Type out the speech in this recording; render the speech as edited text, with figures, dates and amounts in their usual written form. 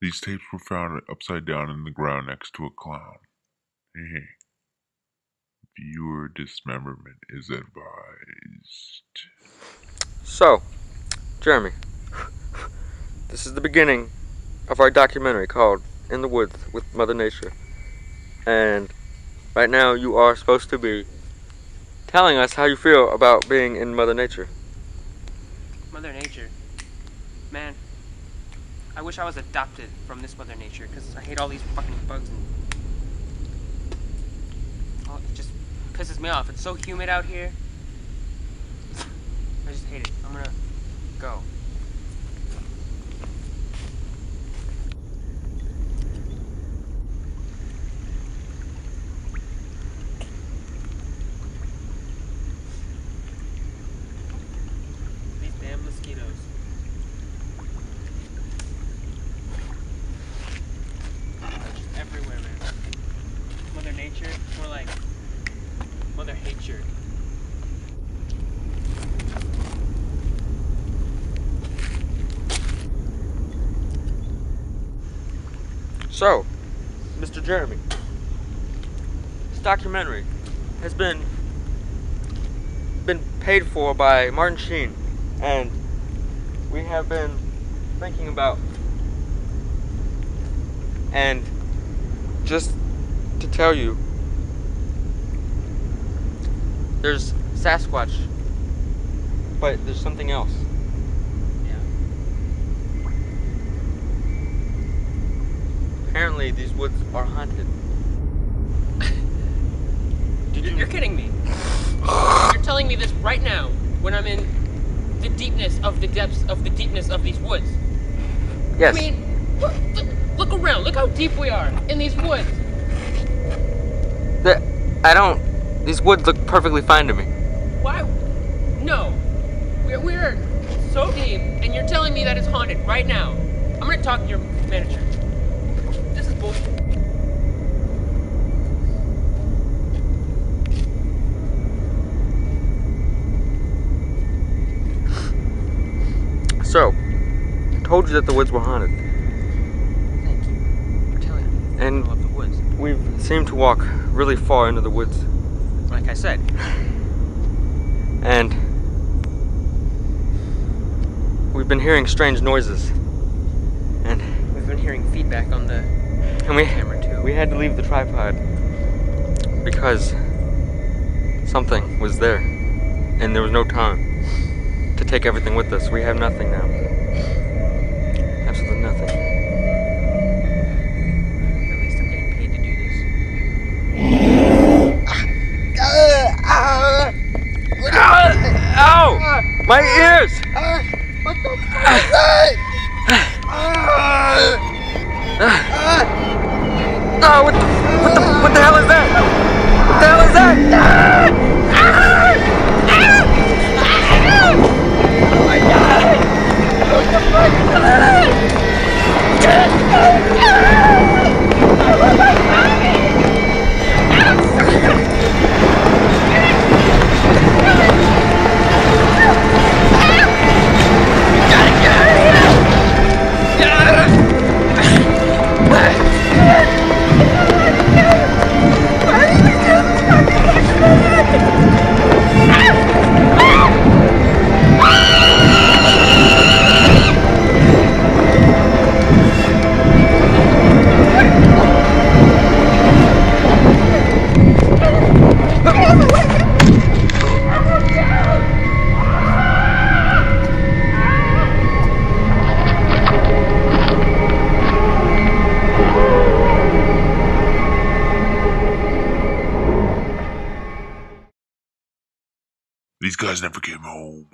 These tapes were found upside down in the ground next to a clown. Hey, viewer dismemberment is advised. So, Jeremy, this is the beginning of our documentary called In the Woods with Mother Nature. And right now you are supposed to be telling us how you feel about being in Mother Nature. Mother Nature. Man, I wish I was adopted from this Mother Nature, because I hate all these fucking bugs and... Oh, it just pisses me off. It's so humid out here. I just hate it. I'm gonna go. These damn mosquitoes. Just everywhere, man. Mother Nature, more like Mother Hature. So, Mr. Jeremy, this documentary has been paid for by Martin Sheen, and we have been thinking about, and just to tell you, there's Sasquatch, but there's something else. Apparently, these woods are haunted. You're kidding me. You're telling me this right now, when I'm in the deepness of the depths of the deepness of these woods. Yes. I mean, look around. Look how deep we are in these woods. These woods look perfectly fine to me. Why? No. We're so deep, and you're telling me that it's haunted right now. I'm gonna talk to your manager. This is bullshit. So, I told you that the woods were haunted. Thank you for telling me. And I love the woods. We've seemed to walk really far into the woods. Like I said. And we've been hearing strange noises. And We've been hearing feedback on the camera too. we had to leave the tripod because something was there. And there was no time to take everything with us. We have nothing now. Absolutely nothing. At least I'm getting paid to do this. Ow! My ears! What the fuck is that? Oh, what the hell is that? What the hell is that? Oh my god! What the fuck is that? Oh my These guys never came home.